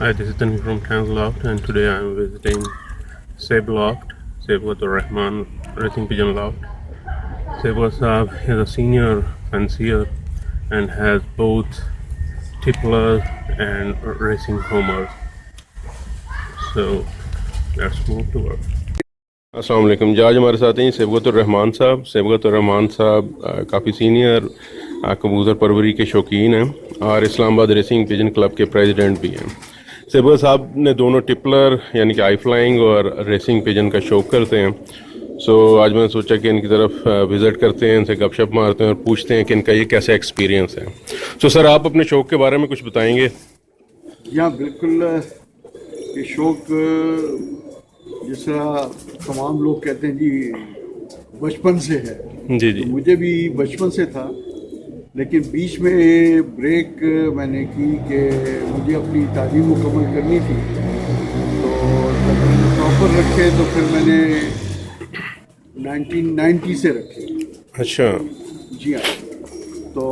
Hi, this is Tanvi from Trans Loft, and today I am visiting Seb Loft, Sebghatur Rahman Racing Pigeon Loft. Sebghat Saab is a senior fancier and has both tipplers and racing homers. So let's move to work. अस्सलाम वालेकुम। आज हमारे साथ हैं सेबगतुर रहमान साहब। सेबगतुर रहमान साहब काफ़ी senior कबूतर परवरी के शौकीन हैं और इस्लामाबाद रेसिंग पिजन क्लब के प्रेसिडेंट भी हैं। सेबगत साहब ने दोनों टिपलर यानी कि आई फ्लाइंग और रेसिंग पिजन का शौक़ करते हैं। सो आज मैंने सोचा कि इनकी तरफ विज़िट करते हैं, इनसे गपशप मारते हैं और पूछते हैं कि इनका ये कैसा एक्सपीरियंस है। सो सर, आप अपने शौक़ के बारे में कुछ बताएँगे? या बिल्कुल, ये शौक़ जिस तरह तमाम लोग कहते हैं जी बचपन से है, जी जी। तो मुझे भी बचपन से था, लेकिन बीच में ब्रेक मैंने की कि मुझे अपनी तालीम मुकम्मल करनी थी। तो जब मैंने प्रॉपर रखे तो फिर मैंने 1990 से रखे। अच्छा जी हाँ। तो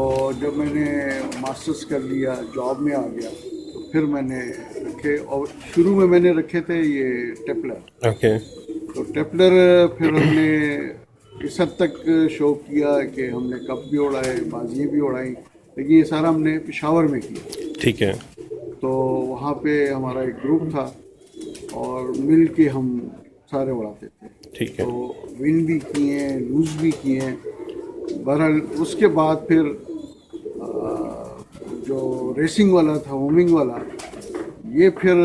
जब मैंने मास्टर्स कर लिया, जॉब में आ गया, तो फिर मैंने रखे। और शुरू में मैंने रखे थे ये टेपलर। ओके। तो टेपलर फिर हमने इस हद तक शौक किया कि हमने कप भी उड़ाए, बाजियाँ भी उड़ाई, लेकिन ये सारा हमने पेशावर में किया। ठीक है। तो वहाँ पे हमारा एक ग्रुप था और मिल के हम सारे उड़ाते थे। ठीक है। तो विन भी किए, लूज़ भी किए। बहरहाल उसके बाद फिर जो रेसिंग वाला था, होमिंग वाला, ये फिर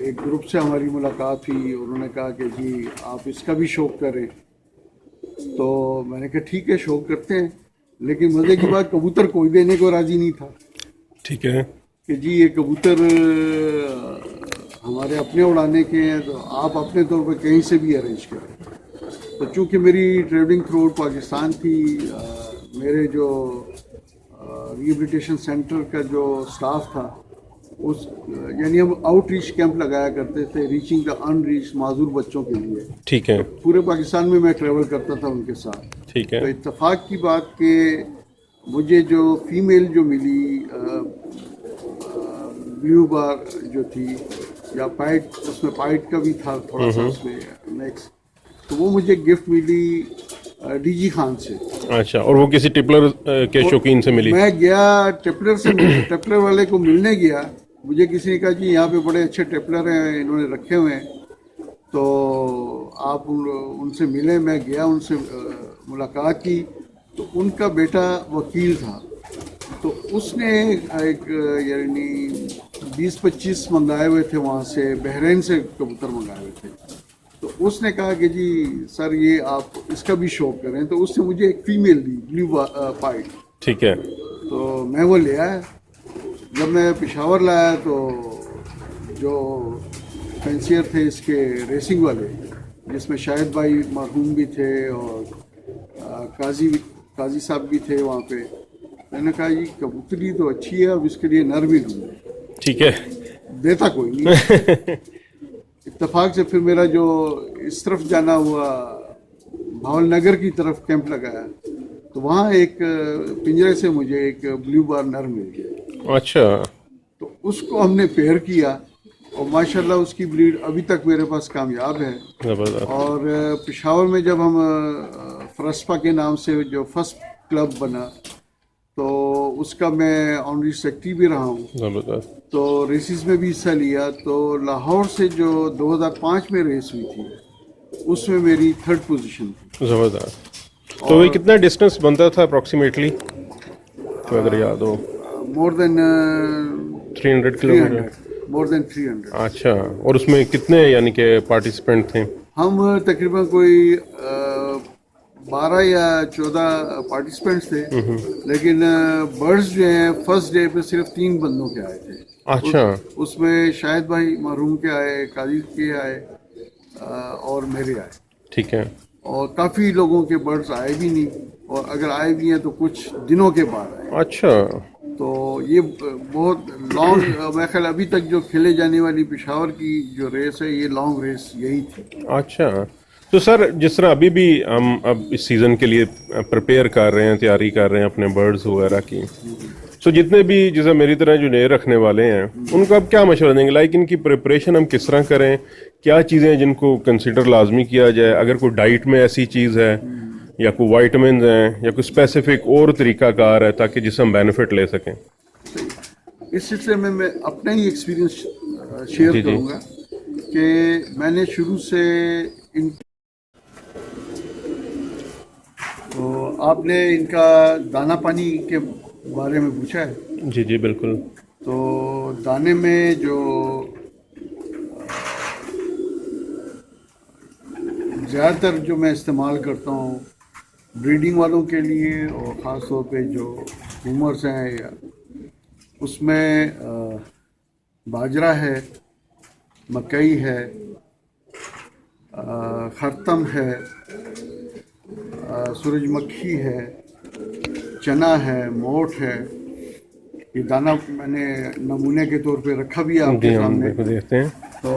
एक ग्रुप से हमारी मुलाकात हुई। उन्होंने कहा कि जी आप इसका भी शौक़ करें। तो मैंने कहा ठीक है, शौक़ करते हैं। लेकिन मज़े की बात, कबूतर कोई देने को राज़ी नहीं था। ठीक है कि जी ये कबूतर हमारे अपने उड़ाने के हैं, तो आप अपने तौर पर कहीं से भी अरेंज करें। तो चूँकि मेरी ट्रेवलिंग थ्रू पाकिस्तान थी, मेरे जो रिहेबिलिटेशन सेंटर का जो स्टाफ था, उस यानी हम आउटरीच कैंप लगाया करते थे, रीचिंग द अनरीच, माजूर बच्चों के लिए। ठीक है। पूरे पाकिस्तान में मैं ट्रैवल करता था उनके साथ। ठीक है। तो इत्तेफाक की बात कि मुझे जो फीमेल जो मिली, ब्लू बार जो थी, या पाइट, उसमें पाइट का भी था थोड़ा सा उसमें नेक्स्ट, तो वो मुझे गिफ्ट मिली डीजी खान से। अच्छा, और वो किसी टिपलर के शौकीन से मिली? मैं गया टेपलर वाले को मिलने गया। मुझे किसी ने कहा जी यहाँ पे बड़े अच्छे टेपलर हैं, इन्होंने रखे हुए हैं, तो आप उनसे मिले। मैं गया, उनसे मुलाकात की। तो उनका बेटा वकील था, तो उसने एक यानी 20-25 मंगाए हुए थे वहाँ से, बहरीन से कबूतर मंगाए हुए थे। तो उसने कहा कि जी सर ये आप इसका भी शौक़ करें। तो उसने मुझे एक फ़ीमेल दी, ब्लू पाइट। ठीक है। तो मैं वो ले आया। जब मैं पेशावर लाया तो जो फैंसियर थे इसके रेसिंग वाले, जिसमें शाहिद भाई मरहूम भी थे और काजी साहब भी थे वहाँ पे, मैंने कहा जी कबूतरी तो अच्छी है, अब इसके लिए नर भी ढूंढे। ठीक है। देता कोई नहीं। इत्तेफाक से फिर मेरा जो इस तरफ जाना हुआ, भावलनगर की तरफ कैंप लगाया, तो वहाँ एक पिंजरे से मुझे एक ब्लू बार नर मिल गया। अच्छा। तो उसको हमने पेयर किया और माशाल्लाह उसकी ब्रीड अभी तक मेरे पास कामयाब है। और पेशावर में जब हम फरस्पा के नाम से जो फर्स्ट क्लब बना, तो उसका मैं ऑनरी सेक्रेटरी भी रहा हूँ। तो रेसिस में भी हिस्सा लिया। तो लाहौर से जो 2005 में रेस हुई थी, उसमें मेरी 3rd पोजीशन थी। ज़बरदस्त। तो ये कितना डिस्टेंस बनता था अप्रॉक्सीमेटली, तो अगर याद हो? More than 300 kilometre. More than 300। अच्छा, और उसमें कितने यानी कि पार्टिसिपेंट थे? हम तकरीबन कोई 12 या 14 पार्टिसिपेंट्स थे, लेकिन बर्ड्स जो हैं फर्स्ट डे पे सिर्फ 3 बंदों के आए थे। अच्छा। उसमें शाहिद भाई मरहूम के आए, काजी के आए और मेरे आए। ठीक है। और काफ़ी लोगों के बर्ड्स आए भी नहीं, और अगर आए भी हैं तो कुछ दिनों के बाद आए। अच्छा। तो ये बहुत लॉन्ग, मैं ख्याल अभी तक जो खेले जाने वाली पेशावर की जो रेस है, ये लॉन्ग रेस यही थी। अच्छा, तो सर जिस तरह अभी भी हम अब इस सीज़न के लिए प्रिपेयर कर रहे हैं, तैयारी कर रहे हैं अपने बर्ड्स वगैरह की, सो जितने भी जैसे मेरी तरह जो नए रखने वाले हैं उनको आप क्या मशवरा देंगे, लाइक इनकी प्रिपरेशन हम किस तरह करें, क्या चीज़ें जिनको कंसिडर लाजमी किया जाए, अगर कोई डाइट में ऐसी चीज़ है या कोई वाइटामिन हैं या कोई स्पेसिफिक और तरीकाकार है ताकि जिससे हम बेनिफिट ले सकें। इस सिलसिले में मैं अपना ही एक्सपीरियंस शेयर जी, जी। करूंगा कि मैंने शुरू से इन तो आपने इनका दाना पानी के बारे में पूछा है। जी जी बिल्कुल। तो दाने में जो ज़्यादातर जो मैं इस्तेमाल करता हूँ ब्रीडिंग वालों के लिए और ख़ास तौर पे जो बूमर्स हैं या उसमें बाजरा है, मकई है, खरतम है, सूरजमुखी है, चना है, मोठ है। ये दाना मैंने नमूने के तौर पे रखा भी है जी आपके हम सामने। देखो देखते हैं। तो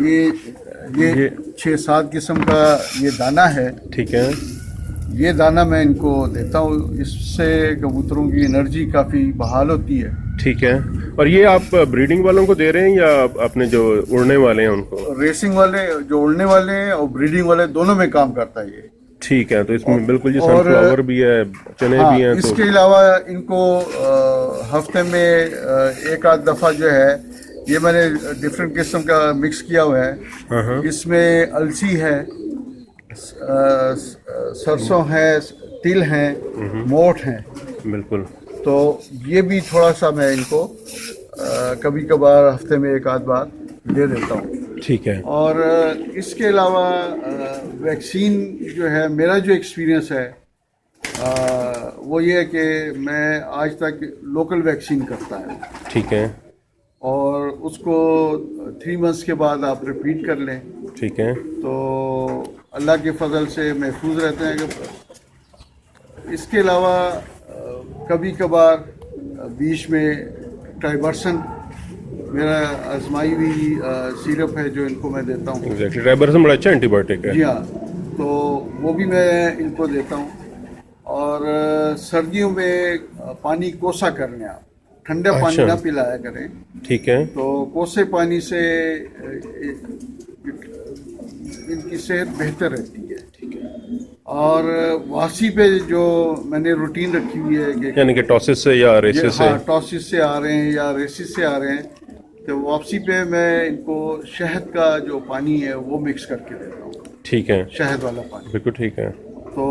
ये 6-7 किस्म का ये दाना है। ठीक है। ये दाना मैं इनको देता हूँ, इससे कबूतरों की एनर्जी काफ़ी बहाल होती है। ठीक है। और ये आप ब्रीडिंग वालों को दे रहे हैं या अपने जो उड़ने वाले हैं उनको? रेसिंग वाले, जो उड़ने वाले हैं और ब्रीडिंग वाले दोनों में काम करता है ये। ठीक है। तो इसमें बिल्कुल जी और सनफ्लावर भी है, चने हाँ, भी हैं। इसके तो अलावा इनको हफ्ते में एक आध दफ़ा जो है ये मैंने डिफरेंट किस्म का मिक्स किया हुआ है। हाँ हाँ इसमें अलसी है, सरसों है, तिल हैं, मोठ हैं। बिल्कुल। तो ये भी थोड़ा सा मैं इनको कभी कभार हफ्ते में एक आध बार दे देता हूँ। ठीक है। और इसके अलावा वैक्सीन जो है, मेरा जो एक्सपीरियंस है वो ये है कि मैं आज तक लोकल वैक्सीन करता है। ठीक है। और उसको 3 मंथ्स के बाद आप रिपीट कर लें ठीक है। तो अल्लाह के फजल से महफूज रहते हैं। कि इसके अलावा कभी कभार बीच में ट्राइबर्सन मेरा आजमाई हुई सिरप है जो इनको मैं देता हूँ। एग्जैक्टली। ट्राइबर्सन बड़ा अच्छा एंटीबायोटिक है। जी हाँ, तो वो भी मैं इनको देता हूँ। और सर्दियों में पानी कोसा करने, आप ठंडा पानी अच्छा। ना पिलाया करें। ठीक है। तो कोसे पानी से इनकी सेहत बेहतर रहती है। ठीक है। और वासी पे जो मैंने रूटीन रखी हुई है कि यानी कि टॉसिस से या रेसिस से? हाँ, टॉसिस से आ रहे हैं या रेसिस से आ रहे हैं, तो वापसी पे मैं इनको शहद का जो पानी है वो मिक्स करके देता हूँ। ठीक है। शहद वाला पानी। बिल्कुल ठीक है। तो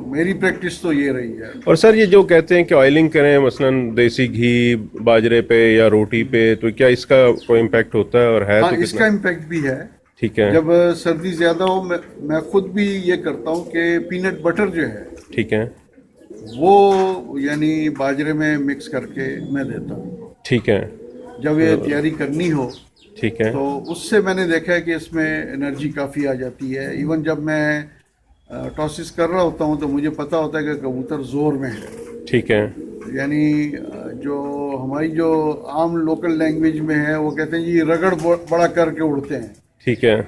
मेरी प्रैक्टिस तो ये रही है। और सर ये जो कहते हैं कि ऑयलिंग करें मसलन देसी घी बाजरे पे या रोटी पे, तो क्या इसका कोई इम्पैक्ट होता है और है? हाँ, तो इसका इम्पैक्ट भी है। ठीक है। जब सर्दी ज़्यादा हो मैं खुद भी ये करता हूँ कि पीनट बटर जो है ठीक है। वो यानी बाजरे में मिक्स करके मैं देता हूँ ठीक है। जब ये तैयारी करनी हो। ठीक है। तो उससे मैंने देखा है कि इसमें एनर्जी काफ़ी आ जाती है। इवन जब मैं टॉसिस कर रहा होता हूँ तो मुझे पता होता है कि कबूतर जोर में है। ठीक है। यानी जो हमारी जो आम लोकल लैंग्वेज में है वो कहते हैं ये रगड़ बड़ा करके उड़ते हैं। ठीक है।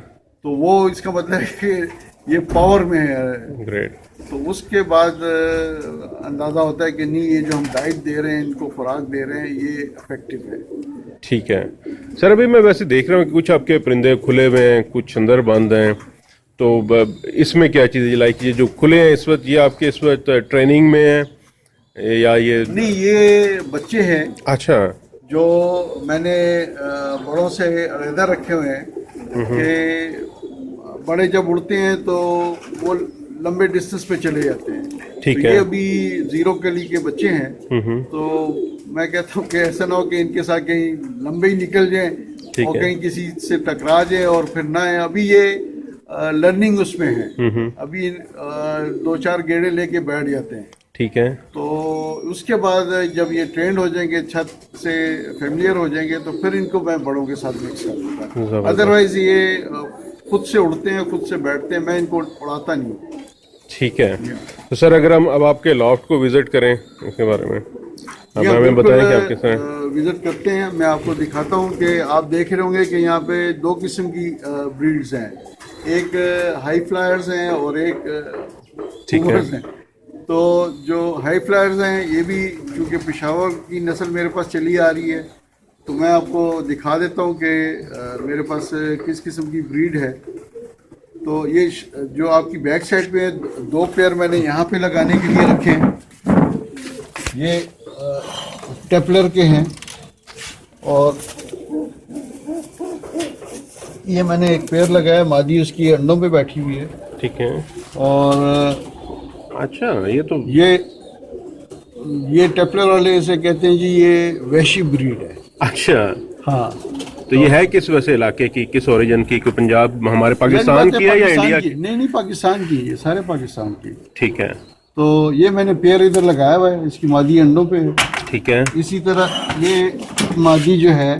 तो वो इसका मतलब है कि ये पावर में है। ग्रेट। तो उसके बाद अंदाज़ा होता है कि नहीं, ये जो हम डाइट दे रहे हैं, इनको खुराक दे रहे हैं, ये इफेक्टिव है। ठीक है। सर अभी मैं वैसे देख रहा हूँ कि कुछ आपके परिंदे खुले हुए हैं, कुछ अंदर बंद हैं, तो इसमें क्या चीज़ है? लाइक ये जो खुले हैं इस वक्त, ये आपके इस वक्त ट्रेनिंग में है या ये? नहीं, ये बच्चे हैं। अच्छा। जो मैंने बड़ों से अलहदा रखे हुए हैं कि बड़े जब उड़ते हैं तो वो लंबे डिस्टेंस पे चले जाते हैं। ठीक तो है। ये अभी 0 कली के बच्चे हैं। तो मैं कहता हूँ कि ऐसा ना हो कि इनके साथ कहीं लंबे ही निकल जाएं और कहीं किसी से टकरा जाए और फिर ना आए। अभी ये लर्निंग उसमें है। अभी 2-4 गेड़े लेके बैठ जाते हैं। ठीक है। तो उसके बाद जब ये ट्रेंड हो जाएंगे, छत से फेमिलियर हो जाएंगे, तो फिर इनको मैं बड़ों के साथ मिक्स कर दूंगा। अदरवाइज ये खुद से उड़ते हैं, खुद से बैठते हैं, मैं इनको उड़ाता नहीं। ठीक है। तो सर अगर हम अब आपके लॉफ्ट को विजिट करें इसके बारे में, अब हमें बताएं कि आप किस तरह विजिट करते हैं। मैं आपको दिखाता हूँ कि आप देख रहे होंगे कि यहाँ पे 2 किस्म की ब्रीड्स हैं। एक हाई फ्लायर्स हैं और एक ठीक है। हैं। तो जो हाई फ्लायर्स हैं ये भी चूँकि पेशावर की नस्ल मेरे पास चली आ रही है, तो मैं आपको दिखा देता हूँ कि मेरे पास किस किस्म की ब्रीड है। तो ये जो आपकी बैक साइड पे 2 पेयर मैंने यहाँ पे लगाने के लिए रखे हैं। ये टेपलर के हैं और ये मैंने एक पेयर लगाया, मादी उसकी अंडों पे बैठी हुई है। ठीक है। और अच्छा, ये तो ये टेपलर वाले इसे कहते हैं जी, ये वैशी ब्रीड है। अच्छा, हाँ। तो ये है किस वैसे इलाके की, किस ओरिजिन की? कोई पंजाब हमारे पाकिस्तान की है या इंडिया की? नहीं, पाकिस्तान की, ये सारे पाकिस्तान की। ठीक है। तो ये मैंने पेयर इधर लगाया हुआ है, इसकी मादी अंडों पे है। ठीक है। इसी तरह ये मादी जो है,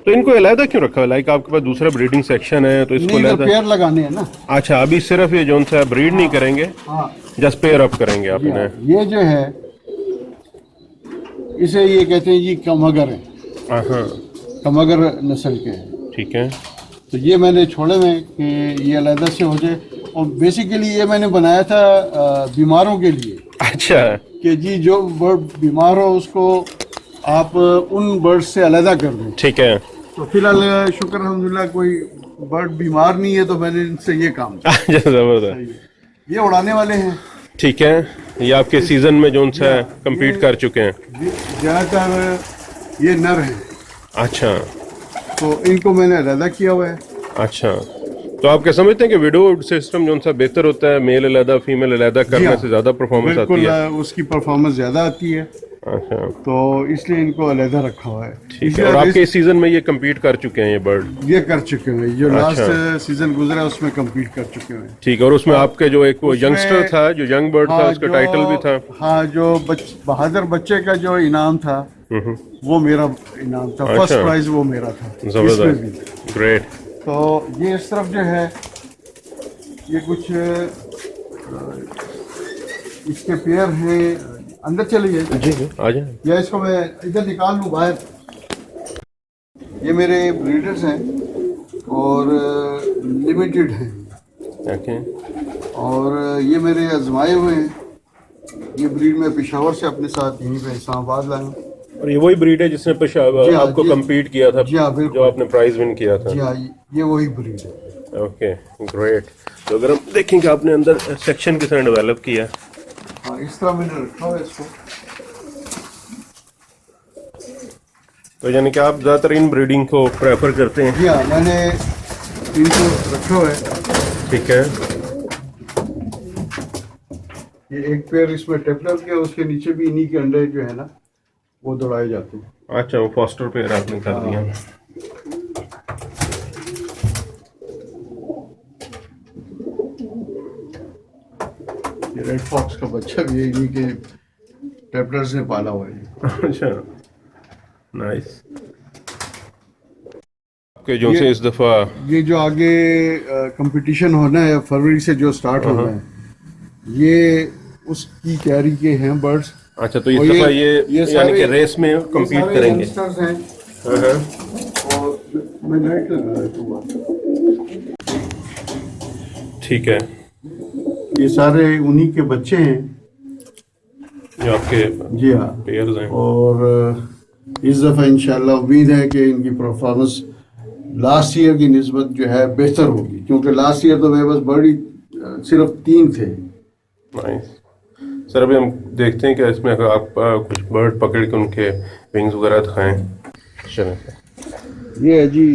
तो इनको अलहदा क्यों रखा है? लाइक आपके पास दूसरा ब्रीडिंग सेक्शन है तो इसको अलहदा पेयर लगाने हैं ना। अच्छा, अभी सिर्फ ये जोन सा ब्रीड नहीं करेंगे, हाँ, जस्ट पेयर अप करेंगे आपने। ये जो है इसे ये कहते हैं जी कमगर है। हाँ, कमगर नस्ल के हैं। ठीक है। तो ये मैंने छोड़े में कि ये अलहदा से हो जाए, और बेसिकली ये मैंने बनाया था बीमारों के लिए। अच्छा, कि जी जो बर्ड बीमार हो उसको आप उन बर्ड से अलहदा कर दें। ठीक है। तो फिलहाल शुक्र अल्हम्दुलिल्लाह कोई बर्ड बीमार नहीं है, तो मैंने इनसे ये काम किया। जबरदस्त। ये उड़ाने वाले हैं। ठीक है। ये आपके सीजन में जोन सा कंपीट कर चुके हैं? ज़्यादातर ये नर हैं। अच्छा, तो इनको मैंने अलहदा किया हुआ है। अच्छा, तो आप क्या समझते हैं कि विडो सिस्टम जो सा बेहतर होता है, मेल अलहदा फीमेल अलहदा करने से ज्यादा परफॉर्मेंस आती है? उसकी परफॉर्मेंस ज्यादा आती है। अच्छा, तो इसलिए इनको अलहदा रखा हुआ है। ठीक है। और आपके इस सीजन में ये कम्पीट कर चुके हैं ये बर्ड? ये कर चुके हैं, जो अच्छा। लास्ट सीजन गुजरा उसमें कम्पीट कर चुके हैं। ठीक है। और उसमें आपके जो एक वो यंगस्टर था, जो यंग बर्ड था, उसका टाइटल भी था? हाँ, जो बहादुर बच्चे का जो इनाम था वो मेरा इनाम था। अच्छा। फर्स्ट प्राइज वो मेरा था। जबरदस्त, ग्रेट। तो ये इस तरफ जो है ये कुछ इसके पेयर हैं। अंदर चले जाइए। जी, आ जाए। या इसको मैं इधर निकाल लूँ बाहर। ये मेरे ब्रीडर्स हैं और लिमिटेड हैं। ओके। और ये मेरे आजमाए हुए हैं। ये ब्रीड मैं पेशावर से अपने साथ यहीं पे इस्लामाबाद लाया हूँ। और ये वही ब्रीड है जिसने पेशावर आपको कम्पीट किया था? जी हाँ, बिल्कुल। जो आपने प्राइज विन किया था? जी हाँ, ये वही ब्रीड है। Okay, great. तो अगर हम देखेंगे आपने अंदर सेक्शन किस तरह डेवलप किया? हाँ, इस तरह मैंने रखा हुआ है इसको। तो यानी कि आप ज़्यादातर इन ब्रीडिंग को प्रेफर करते हैं? जी हाँ, मैंने इनको रखा हुआ है। ठीक है। ये एक पेयर इसमें टेपलर के, उसके नीचे भी इन्हीं के अंडे जो है ना वो दौड़ाए जाते हैं। अच्छा, वो फॉस्टर पेयर आपने कर दिया। ये रेड फॉक्स का बच्चा भी इन्हीं के टेपलर्स ने पाला हुआ है। अच्छा, नाइस। आपके जो से इस दफा ये जो आगे कंपटीशन होना है फरवरी से जो स्टार्ट होना है, ये उसकी तैयारी के हैं बर्ड्स। अच्छा, तो इस दफा ये यानी कि रेस में compete करेंगे? और मैं लाइट लगा दूंगा। ठीक है। ये सारे उन्हीं के बच्चे हैं जो आपके जी हाँ पेयर्स हैं। और इस दफ़ा इंशाल्लाह उम्मीद है कि इनकी परफॉर्मेंस लास्ट ईयर की निस्बत जो है बेहतर होगी, क्योंकि लास्ट ईयर तो मेरे पास बड़ी सिर्फ 3 थे। नाइस। सर, अभी हम देखते हैं कि इसमें अगर आप कुछ बर्ड पकड़ के उनके विंग्स वगैरह दिखाएं। चलें। ये है जी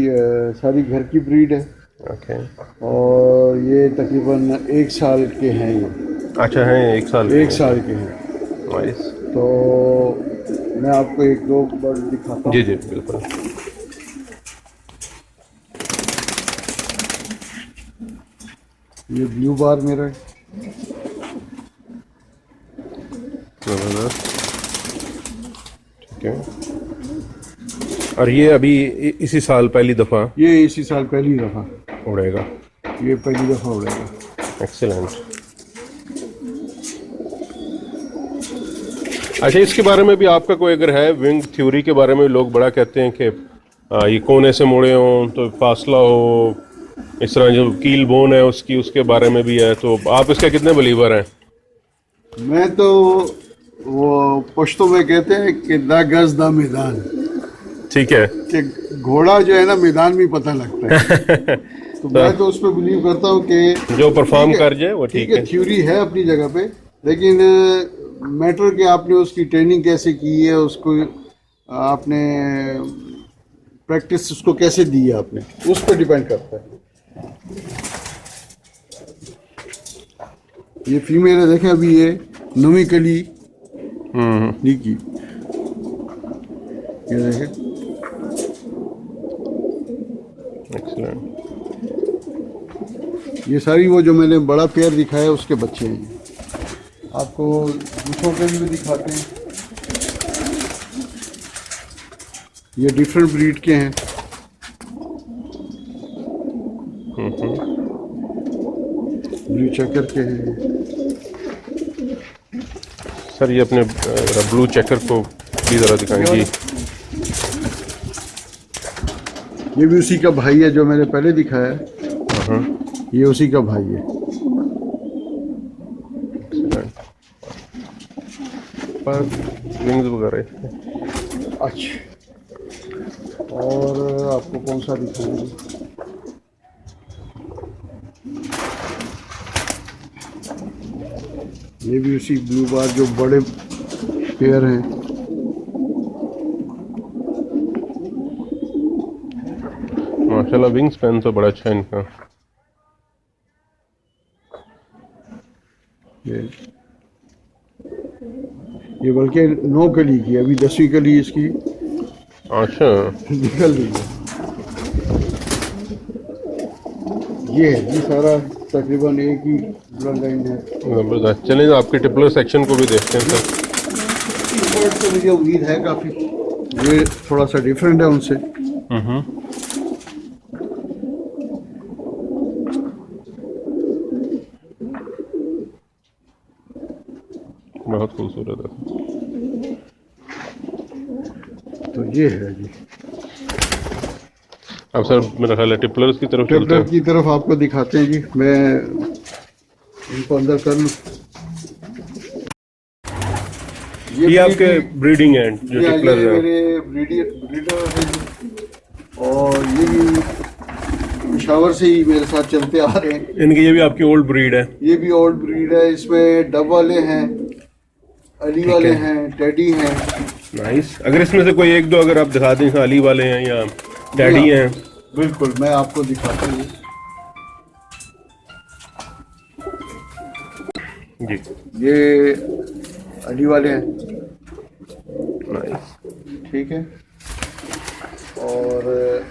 सारी घर की ब्रीड है। ओके। और ये तकरीबन 1 साल के हैं ये। अच्छा, हैं 1 साल? 1 साल के हैं। नाइस। तो मैं आपको 1-2 बर्ड दिखाता हूँ। जी जी, बिल्कुल। ये ब्लू बार मेरा ठीक है। और ये अभी इसी साल पहली दफा? ये इसी साल पहली दफा उड़ेगा? ये पहली दफा उड़ेगा। एक्सीलेंट। अच्छा, इसके बारे में भी आपका कोई अगर है विंग थ्योरी के बारे में? लोग बड़ा कहते हैं कि ये कोने से मुड़े हों तो फासला हो, इस तरह जो कील बोन है उसकी, उसके बारे में भी है। तो आप इसके कितने बिलीवर हैं? मैं तो वो पश्तो में कहते हैं कि दा गज दा मैदान, ठीक है। कि घोड़ा जो है ना मैदान में पता लगता है। तो मैं तो उस पर बिलीव करता हूँ कि जो परफॉर्म कर जाए वो ठीक है। थ्योरी है अपनी जगह पे, लेकिन मैटर कि आपने उसकी ट्रेनिंग कैसे की है, उसको आपने प्रैक्टिस उसको कैसे दी है आपने, उस पर डिपेंड करता है। ये फीमेल है, देखें अभी ये नवी कली नहीं की, ये देखें। एक्सीलेंट। ये सारी वो जो मैंने बड़ा पेयर दिखाया उसके बच्चे हैं। आपको दूसरों के भी दिखाते हैं, ये डिफरेंट ब्रीड के हैं। ब्लू चेकर के हैं। सर ये अपने ब्लू चेकर को भी ज़रा दिखाएंगे। ये भी उसी का भाई है जो मैंने पहले दिखाया है, ये उसी का भाई है। पर विंग्स वगैरह। अच्छा, और आपको कौन सा दिखाएंगे? ये भी उसी ब्लू बार जो बड़े पेयर हैं। माशाल्लाह विंग स्पैन तो बड़ा अच्छा है इनका। ये बल्कि 9 कली की, अभी 10वीं कली इसकी अच्छा निकल रही है। ये है जी सारा तकरीबन एक ही ब्लड लाइन है। जबरदस्त। चलिए आपके टिपलर सेक्शन को भी देखते हैं सर। तो मुझे उम्मीद है काफ़ी, ये थोड़ा सा डिफरेंट है उनसे। बहुत खूबसूरत है। तो ये है जी। अब सर मेरा ख्याल है टिपलर्स की तरफ चलते टिपलर हैं। की तरफ आपको दिखाते हैं जी। मैं इनको अंदर कर लूँ। ये आपके ब्रीडिंग है जो टिपलर्स ये हैं। मेरे ब्रीडर है जी, और ये भी पेशावर से ही मेरे साथ चलते आ रहे हैं। इनकी ये भी आपकी ओल्ड ब्रीड है? ये भी ओल्ड ब्रीड है। इसमें डब वाले हैं, अली वाले हैं, टेडी हैं। नाइस। अगर इसमें से कोई एक दो अगर आप दिखा दें, अली वाले हैं या टैडी हैं? बिल्कुल, मैं आपको दिखाता हूँ जी। ये अली वाले हैं। नाइस। ठीक है। और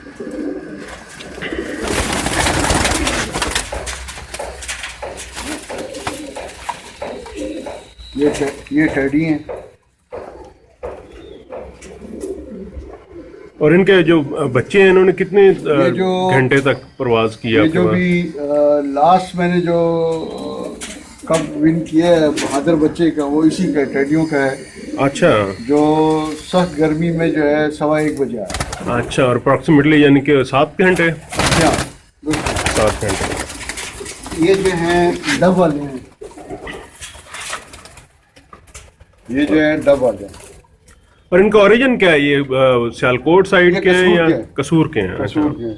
ये टेडी हैं। और इनके जो बच्चे हैं इन्होंने कितने जो- घंटे तक प्रवास किया ये आपके जो पास? भी लास्ट मैंने जो कप विन किया है बहादुर बच्चे का, वो इसी का टेडियों का है, अच्छा जो सख्त गर्मी में जो है 1:15 बजे आया। अच्छा। और अप्रॉक्सीमेटली यानी कि 7 घंटे? हाँ, बिल्कुल। 7 घंटे। ये जो हैं डब वाले हैं, ये जो है डब वाले हैं। और इनका ओरिजिन क्या है? ये सियालकोट साइड ये के हैं कसूर या के हैं। कसूर के हैं? अच्छा। कसूर के।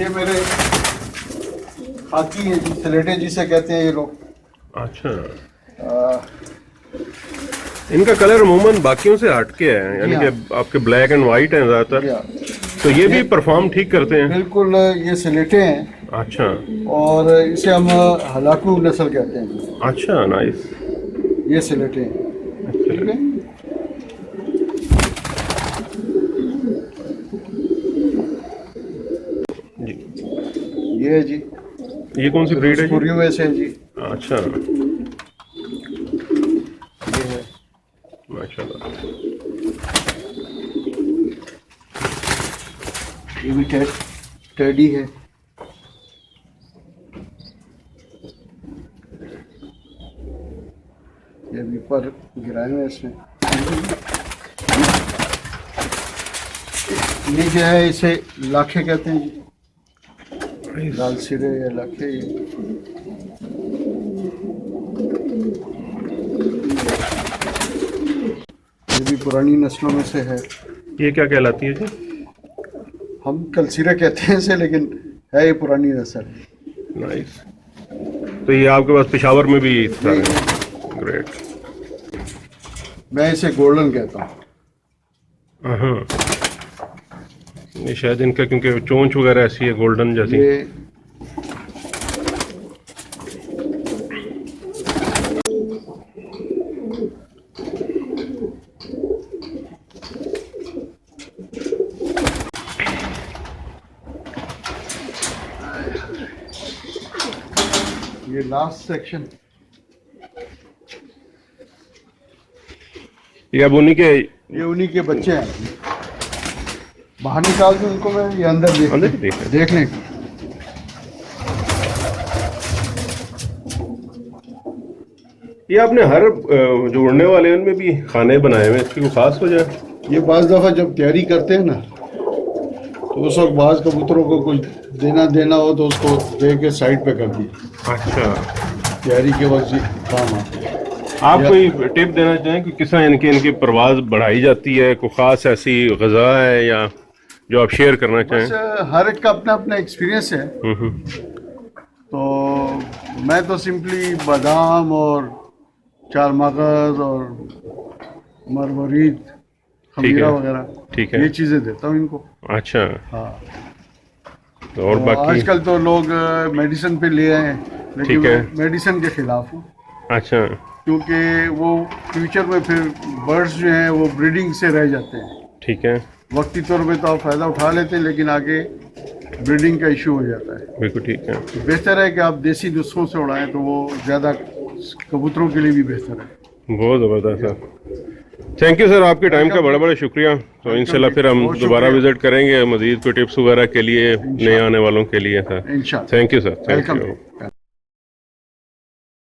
ये मेरे खाकी है जी, सलेटे जिसे कहते हैं ये लोग। अच्छा। आ, इनका कलर अमूमन बाकियों से हटके है, यानी हाँ। कि आपके ब्लैक एंड वाइट हैं ज्यादातर। या, तो ये भी परफॉर्म ठीक करते हैं? बिल्कुल, ये सलेटे हैं अच्छा और इसे हम हलाकू नस्ल कहते हैं। अच्छा। नाइस। ये सलेटे हैं। ठीक है। जी। ये है जी, ये कौन सी ब्रीड है जी? स्कूरियो में से है जी। अच्छा ये है। माशाल्लाह। ये भी टेडी है। ये भी पर गिराए हुए हैं इसमें। ये जो है इसे लाखे कहते हैं जी, लाल सिरे या लाखे। ये भी पुरानी नस्लों में से है। ये क्या कहलाती है जी? हम कलसीरा कहते हैं इसे, लेकिन है ये पुरानी नस्ल। नाइस। तो ये आपके पास पेशावर में भी सारे ग्रेट। मैं इसे गोल्डन कहता हूँ। हाँ, ये शायद इनका क्योंकि चोंच वगैरह ऐसी है गोल्डन जैसी। ये लास्ट सेक्शन, ये अब उन्हीं के ये उन्हीं के बच्चे हैं। बाहर निकाल के उनको मैं ये अंदर देख लें। ये आपने हर जो उड़ने वाले उनमें भी खाने बनाए हुए, इसकी कोई खास वजह? ये बाज दफ़ा जब तैयारी करते हैं ना, तो उस वक्त बाज कबूतरों को कुछ देना हो तो उसको दे के साइड पे कर दिए। अच्छा, तैयारी के वक्त ये काम आते हैं। आप कोई टिप देना चाहें कि किस तरह इनकी परवाज़ बढ़ाई जाती है? कोई ख़ास ऐसी ग़ज़ा है या जो आप शेयर करना चाहें? बस हर एक का अपना अपना एक्सपीरियंस है। तो मैं तो सिंपली बादाम और चार मगज और मरमरीद, खमीरा वगैरह, ठीक है, ये चीज़ें देता हूँ इनको। अच्छा, हाँ। तो और बाकी आजकल तो लोग मेडिसिन पे ले आए हैं, लेकिन मैं मेडिसिन के खिलाफ हूँ। अच्छा, क्योंकि वो फ्यूचर में फिर बर्ड्स जो हैं वो ब्रीडिंग से रह जाते हैं। ठीक है, वक्ती तौर पे तो आप फ़ायदा उठा लेते हैं, लेकिन आगे ब्रीडिंग का इशू हो जाता है। बिल्कुल ठीक है। तो बेहतर है कि आप देसी नुस्खों से उड़ाएं, तो वो ज़्यादा कबूतरों के लिए भी बेहतर है। बहुत ज़बरदस्त सर, थैंक यू सर, आपके टाइम का बड़ा बड़ा शुक्रिया। तो इंशाल्लाह फिर हम दोबारा विजिट करेंगे मज़ीद कोई टिप्स वगैरह के लिए नए आने वालों के लिए सर। इंशाल्लाह। Thank you sir, thank you.